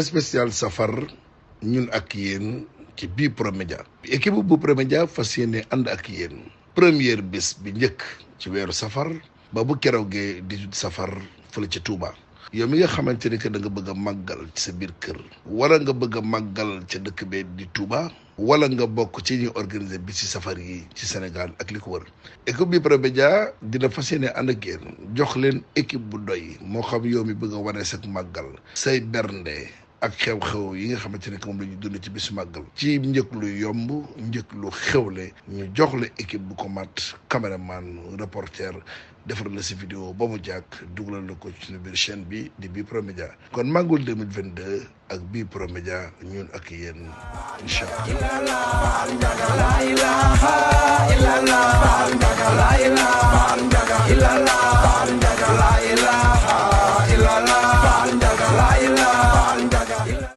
spécial safar ñun ak yéen ci bii Promédia équipe bu Promédia fas yéene ànd ak yéen première bés bi njëkk ci weeru safar ba bu keroogee 18 safar fële ca Touba. yow mi nga xamante ni que da nga bëgg a màggal ci sa biir kër wala nga bëgg a màggal ca dëkk bee di Touba wala nga bokk ci ñuy organiser bi ci safar yi ci Sénégal ak li ko wër équipe bi Promédia dina fas yéene ànd ak yéen jox leen équipe bu doy moo xam yow mi bëgg a wane sa màggal say bernde ak xew-xew yi nga xamante ne que moom la ñu dund ci bisu màggal ci njëkk lu yomb njëkk lu xewle ñu jox la équipe bu ko mat caméraman reporter defar la si vidéo ba mu jàkk dugalal la ko ci suñu biir chaîne bi di bii Promédia kon màggul 2022 ak bii Promédia ñun ak yéen incha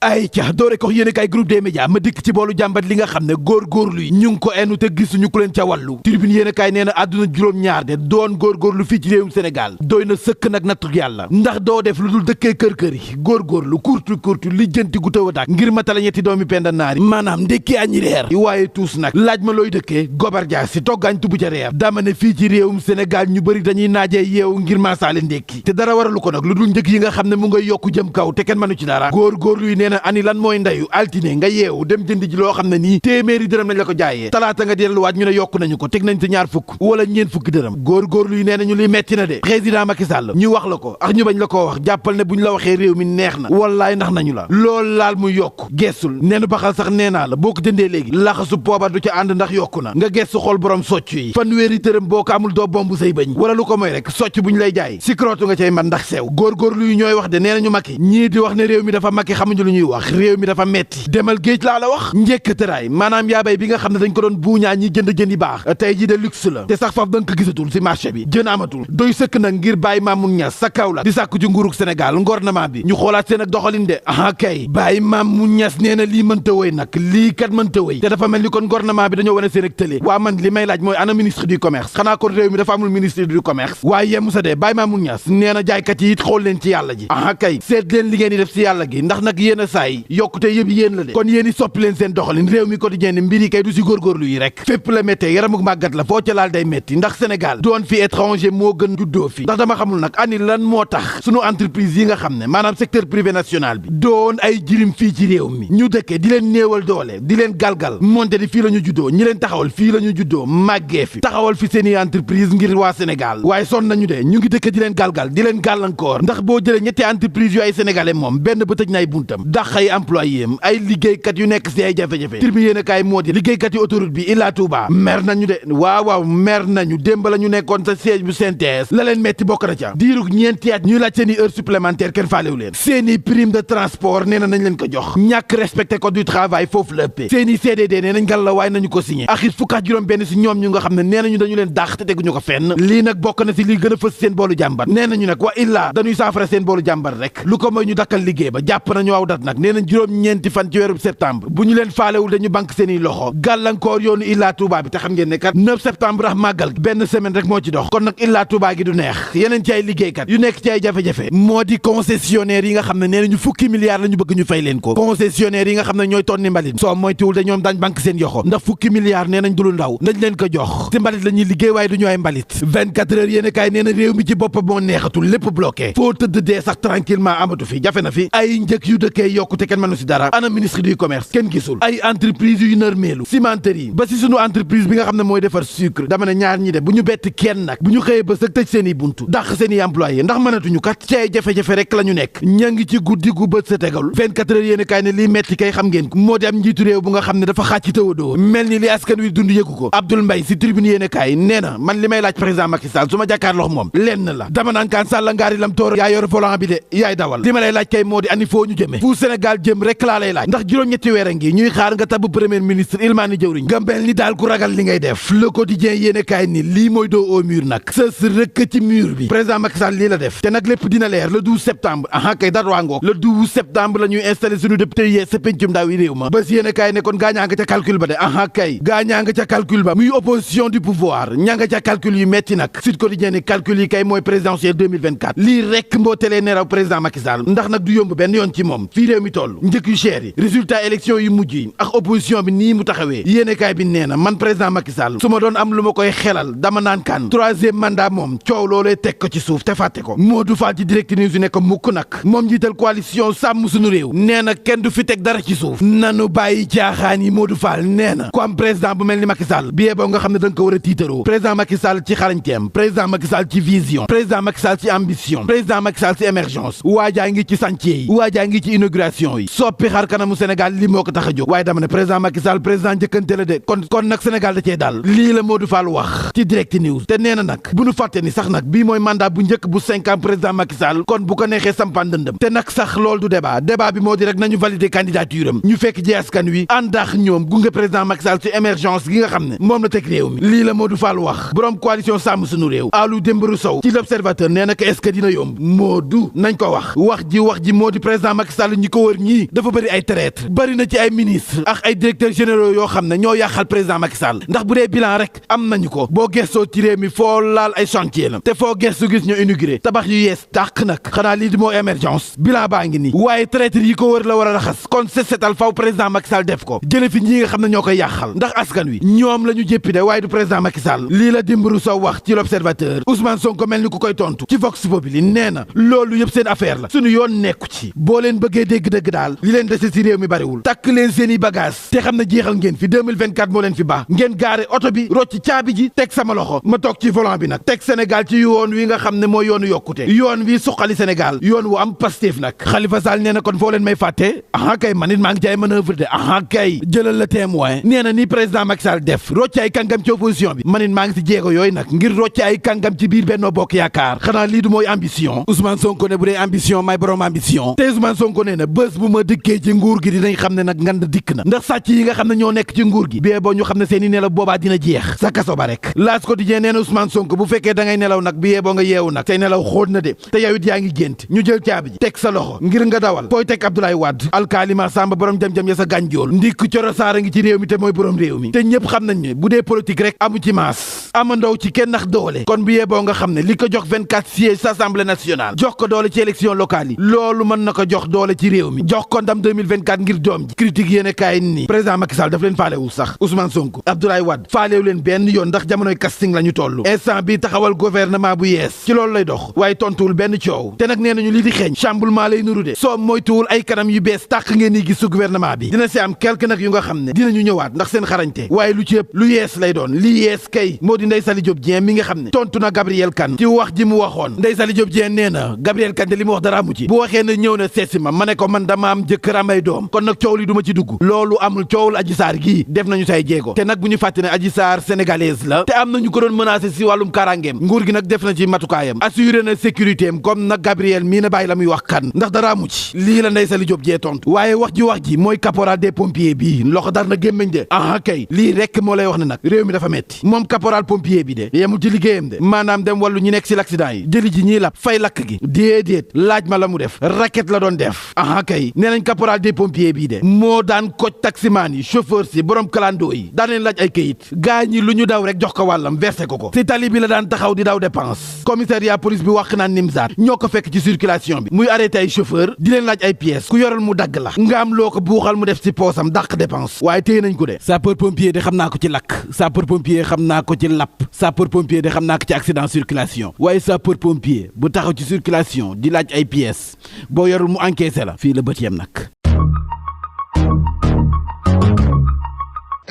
ay ca doore ko yéen kay groupe des médias ma dikk ci boolu jàmbat li nga xam ne góorgóorlu yi ñu ngi ko enu te gisuñu ku leen ca wàllu tribune yéen kay nee na àdduna juróom-ñaar de doon góorgóorlu fii ci réewum Sénégal doy na sëkk nag nattu yàlla ndax doo def lu dul dëkkee kër yi góorgóorlu kurtu lijjanti gu tëw a dak ngir matala ñetti doomi penda naari maanaam ndékki añi reer waaye tuus nag laaj ma looy dëkkee gobar jaa si toggaañ tubu ca reer dama ne fii ci réewum Sénégal ñu bëri dañuy naajee yeewu ngir maasaale ndékki te dara waralu ko nag lu dul njëg yi nga xam ne mu ngay yokku jëm kaw te kenn mënu ci dara góorgóorlu yi nee na ani lan mooy ndeyu altine nga yeewu dem jënd ji loo xam ne nii téeméeri dërëm lañ la ko jaayee talaata nga delluwaat ñu ne yokku nañu ko teg nañ ci ñaar fukk wala ñeen fukki dërëm góorgóorlu yi nee nañu li metti na de président Macky Sall ñu wax la ko ak ñu bañ la koo wax jàppal ne bu ñu la waxee réew mi neex na wallaay ndax nañu la loolu laal mu yokk geesul neenu baxal sax nee naa la boo ko jëndee léegi laxasu poobar du ca ànd ndax yokku na nga geesu xool borom socc yi fanweeri dërëm boo ko amul doo bomb say bëñ wala lu ko mooy rek socc bu ñu lay jaay sikrootu nga cay man ndax sew góorgóorlu yi ñooy wax de nee nañu Macky ñii di wax ne réew mi dafa Macky xamuñu lu ñuy wax réew mi dafa metti demal géej laa la wax njëkk tëraay maanaam yaabay bi nga xam ne dañ ko doon buuñaa ñi jënd jën yi baax tey ji de luxe la te sax faf da nga ko gisatul si marché bi jën amatul doy sëkk nag ngir bàyyi Mamoun Niass sa kaw la di sàkku ci nguurug Sénégal gouvernement bi ñu xoolaat seen ak doxalin de aha kay bàyyi Mamoun Niass nee na lii mënta wëy nag lii kat mënta wëy te dafa mel ni kon gouvernement bi dañoo wane seen ak tële waa man li may laaj mooy ana ministre du commerce xanaa kon réew mi dafa amul ministre du commerce waaye yemu sa de bàyyi Mamoun Niass nee na jaaykat yi it xool leen ci yàlla ji aha kay seet leen li ngeen di def si yàlla gi ndax nag yéen a saay yokkute yëpp yéen la de kon yéen i soppi leen seen doxalin réew mi quotidien ni mbir yi kay du si góorgóorlu yi rek fépp la méttee yaramuk màggat la foo ca laal day métti ndax Sénégal doon fi étranger moo gën juddoo fi ndax dama xamul nag ani lan moo tax sunu entreprise yi nga xam ne maanaam secteur privé national bi doon ay jirim fii ci réew mi ñu dëkkee di leen néewal doole di leen galgal monte di fii la ñu juddoo ñi leen taxawal fii la ñu juddoo màggee fi taxawal fi seeni entreprise ngir waa Sénégal waaye sonn nañu de ñu ngi dëkkee di leen galgal di leen gàllankoor ndax boo jëlee ñetti entreprise yu ay sénégalais moom benn ba tëj na ay buntam dàq ay employé am ay liggéeykat yu nekk si ay jafe-jafe tribune yéen a kaay moo di liggéeykat yi autoroute bi Ila Touba mer nañu de waaw mer nañu démb la ñu nekkoon sa siège bu CNTS la leen metti bokk na ca diirug ñeenti at ñuy laaj seen i heure supplémentaire kenn faalewu leen seen i prime de transport nee na nañ leen ko jox ñàkk respecté code du travail foofu la ëppee seen i CDD nee nañ ngal la waaye nañu ko signé ak it fukk ak juróom benn si ñoom ñu nga xam ne nee nañu dañu leen dàq te teguñu ko fenn lii nag bokk na si lii gën a fës seen boolu jàmbat nee nañu nag wa illaa dañuy saafara seen boolu jàmbat rek lu ko mooy ñu dakkal liggéey ba jàpp nañu aw dat nag nee nañ juróom-ñeenti fan ci weeru septembre bu ñu leen faalewul dañu banque seeni loxo gàllankoor yoonu Ila Touba bi te xam ngeen ne kat 9 septembre rax màggal benn semaine rek moo ci dox kon nag Ila Touba gi du neex yeneen ci ay liggéeykat yu nekk ci ay jafe-jafe moo di concessionnaire yi nga xam ne nee nañu fukki milliards la ñu bëgg ñu fay leen ko concessionnaire yi nga xam ne ñooy tonni mbalit soo moytuwul de ñoom daañ banque seen yoxo ndax fukki milliards nee nañ du lu ndaw nañ leen ko jox ci mbalit la ñuy liggéey waaye du ñu ay mbalit 24 heures yéen kaay nee na réew mi ci boppam moo neexatul lépp bloqué foo tëdd dee sax tranquillement amatu fi jafe na fi ay njëkk yu dëkkee yokku te kenn mënu si dara ana ministre du commerce kenn gisul ay entreprise yu nërmeelu cimenterie ba si sunu entreprise bi nga xam ne mooy defar sucre dama ne ñaar ñi de bu ñu bett kenn nag bu ñu xëyee ba sëg tëj seen i buntu dàq seen i employé ndax mënatuñu kat ci ay jafe-jafe rek la ñu nekk ña ngi ci guddi gu bët sa tegal 24 heures yéen kaay ne lii metti kay xam ngeen ko moo di am njiitu réew bu nga xam ne dafa xàcc tëwadoo mel ni li askan wi dund yëgu ko Abdoul Mbaye si tribune yéen kaay nee na man li may laaj président Macky Sall su ma jàkkaarloo moom lenn la dama naan kaan Sall ngaari lam tooro yaa yor volant bi de yaay dawal li ma lay laaj kay moo di ani foo ñu jëme fu Sénégal jëm rek laa lay laaj ndax juróom-ñetti weer a ngi ñuy xaar nga tabb premier ministre Ilmani Jëwriñ nga mel ni daal ku ragal li ngay def le quotidien yéene kaay ni lii mooy doo au mur nag sës rëkk ci mur bi président Macky Sall lii la def te nag lépp dina leer le 12 septembre aha kay dat waa ngoog le 12 septembre la ñuy installé suñu député yi sa pencum ndaw yi réew ma bés yéene kaay ne kon gaañaa nga ca calcul ba de aha kay gaañaa nga ca calcul ba muy opposition du pouvoir ña nga ca calcul yu metti nag Sud Quotidien ni calcul yi kay mooy présidentielle 2024 lii rek mbootelee neraw président Macky Sall ndax nag du yomb benn yoon ci moom fii réew mi toll njëkk yu cher yi résultat élection yu mujj yi ak opposition bi nii mu taxawee yéenekaay bi nee na man président Macky Sall su ma doon am lu ma koy xelal dama naan kan troisième mandat moom coow loolee teg ko ci suuf te fàtte ko Modou Fall ci Direct News ne ko mukk nag moom njiital coalition sàmm suñu réew nee na kenn du fi teg dara ci suuf nanu bàyyi caaxaan yi Modou Fall nee na ku am président bu mel ni Macky Sall bi yeboo nga xam ne da nga ko war a tiitaroo président Macky Sall ci xarañteem président Macky Sall ci vision président Macky Sall ci ambition président Macky Sall ci émergence waajaa ngi ci chantier yi waajaa ngi ci inauguration yi soppi xar kanamu Sénégal li moo ko tax a jóg waaye dama ne président Macky Sall président njëkkante la de kon nag Sénégal da cee daal lii la Modou Fall wax ci Direct News te nee na nag bu nu fàtte ni sax nag bii mooy mandat bu njëkk bu 5 ans président Macky Sall kon bu ko neexee sampaan dëndëm te nag sax loolu du débat bi moo di rek nañu valider candidature am ñu fekk ji askan wi àndax ñoom gunge président Macky Sall ci émergence gi nga xam ne moom la teg réew mi lii la Modou Fall wax borom coalition sàmm suñu réew Alou Dembourou Sow ci l'Observateur nee na ko est-ce que dina yomb Modou nañ ko wax ji moo di président Macky Sall ñi ko wër ñii dafa bëri ay traître bëri na ci ay ministre ak ay directeurs généraux yoo xam ne ñoo yàqal président Macky Sall ndax bu dee bilan rek am nañu ko boo gestoo ci réew mi foo laal ay chantier la te foo gestu gis ñu inauguré tabax yu yees tàq nag xanaa lii di moo émergence bilan baa ngi nii waaye traître yi ko wër la war a raxas kon setal faw président Macky Sall def ko jële fi ñi nga xam ne ñoo koy yàqal ndax askan wi ñoom la ñu jéppi de waaye du président Macky Sall lii la Dembourou Sow wax ci l'Observateur Ousmane Sonko mel ni ku koy tontu ci Vox Populi nee na loolu yëpp seen affaire la suñu yoon nekku ci boo leen bëggee dégg dëgg daal li leen dese ci réew mi bariwul takk leen seen i bagage te xam ne jeexal ngeen fi 2024 moo leen fi baax ngeen gaare oto bi rocc caabi ji teg sama loxo ma toog ci volant bi nag teg Sénégal ci yoon wi nga xam ne mooy yoonu yokkute yoon wi suqali Sénégal yoon wu am Pastef nag Khalifa Sall nee na kon foo leen may fàtte aha kay man it maa ngi ci ay manœuvre de aha kay jëlal la témoin nee na ni président Macky Sall def rocc ay kàngam ci opposition bi man it maa ngi ci jéego yooyu nag ngir rocc ay kàngam ci biir Benno Bokk Yaakaar xanaa lii du mooy ambition Ousmane Sonko ne bu dee ambition may borom ambition te Ousmane Sonko nee na bés bu ma dikkee ci nguur gi dinañ xam ne nag ngand dikk na ndax sàcc yi nga xam ne ñoo nekk ci nguur gi bee boo ñu xam ne seeni nelaw boobaa dina jeex sa kaso ba rek L'As Quotidien nee na Ousmane Sonko bu fekkee da ngay nelaw nag bi yee boo nga yeewu nag say nelaw xóot na de te yow it yaa ngi gént ñu jël caabi ji teg sa loxo ngir nga dawal fooy teg Abdoulaye Wade alkaalima Samba borom jam-jam ya sa gànjool ndikk coro saara ngi ci réew mi te mooy borom réew mi te ñëpp xam nañ ne bu dee politique rek amu ci maas amandaw ci kenn nax doole kon bi yee boo nga xam ne li ko jox 24 sièges sa Assemblée nationale jox ko doole ci élection locale yi loolu mën na ko jox doole ci réew mi jox ko ndam 2024 ngir doom ji critique yéene kaay ni président Macky Sall daf leen faalewul sax Ousmane Sonko Abdoulaye Wade faalewu leen benn yoon ndax jamonoy casting la ñu toll instant bi taxawal gouvernement bu yees ci loolu lay dox waaye tontuwul benn coow te nag nee nañu li di xeeñ chamboulement lay nuru de soo moytuwul ay kanam yu bees tàq ngeen di gis su gouvernement bi dina si am quelque nag yu nga xam ne dinañu ñëwaat ndax seen xarañte waaye lu ci ëpp lu yees lay doon li yees kay moo di Ndeye Saly Diop Dieng mi nga xam ne tontu na Gabriel Kane ci wax ji mu waxoon Ndeye Saly Diop Dieng nee na Gabriel Kane li mu wax dara amu ci bu waxee ne ñëw na seetsi ma ne ko man dama am jëkkër amay doom kon nag coow li du ma ci dugg loolu amul coowul Adji Sarr gii def nañu say jéego te nag bu ñu fàtte ne Adji Sarr sénégalaise la te am nañu ko doon menacé si wàllum karangeem nguur gi nag def na ci matukaayam assuré na sécurité am comme nag Gabriel mii na bàyyi la muy wax kan ndax dara amu ci lii la Ndeye Saly Diop Dieng tontu waaye wax ji mooy caporal des pompiers bii loxo dar na gémmiñ de aha kay lii rek moo lay wax ne nag réew mi dafa metti moom caporal pompier bi de yemul ci liggéeyam de maanaam dem wàllu ñi nekk si l'accident yi jëli ji ñiy lap fay lakk gi déedéet laaj ma la mu def racket la doon def aha kay nee nañ caporal des pompiers bii de moo daan koj taximaan yi chauffeur si borom clando yi daan leen laaj ay këyit gaa ñi lu ñu daw rek jox ko wàllam versé ko si tali bi la daan taxaw di daw dépense commissariat police bi wax naan Nimzaat ñoo ko fekk ci circulation bi muy arrêté ay chauffeur di leen laaj ay pièces ku yoral mu dagg la nga am loo ko buuxal mu def si poosam dàq dépense waaye téye nañ ko de sapeur pompier de xam naa ko ci lakk sapeur pompier xam naa ko ci lapp sapeur pompier de xam naa ko ci accident circulation waaye sapeur pompier bu taxaw ci circulation di laaj ay pièces boo yorul mu encaissé la fii la bët yem nag.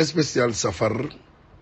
spécial safar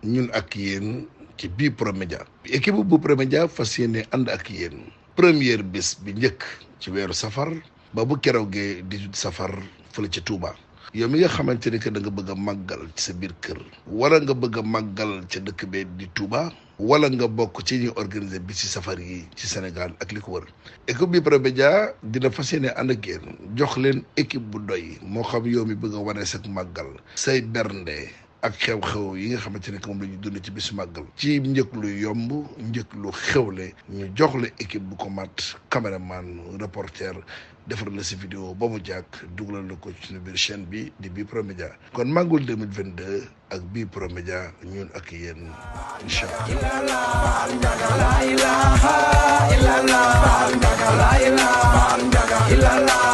ñun ak yéen ci bii Promédia équipe bu Promédia fas yéene ànd ak yéen première bés bi njëkk ci weeru safar ba bu keroogee 18 safar fële ca Touba. yow mi nga xamante ni que da nga bëgg a màggal ci sa biir kër wala nga bëgg a màggal ca dëkk bee di Touba wala nga bokk ci ñuy organiser bi ci safar yi ci Sénégal ak li ko wër équipe bi Promédia dina fas yéene ànd ak yéen jox leen équipe bu doy moo xam yow mi bëgg a wane sa màggal say bernde ak xew-xew yi nga xamante ne que moom la ñu dund ci bisu màggal ci njëkk lu yomb njëkk lu xewle ñu jox la équipe bu ko mat caméraman reporter defar la si vidéo ba mu jàkk dugalal la ko ci suñu biir chaîne bi di bii Promédia kon màggul 2022 ak bii Promédia ñun ak yéen incha allah.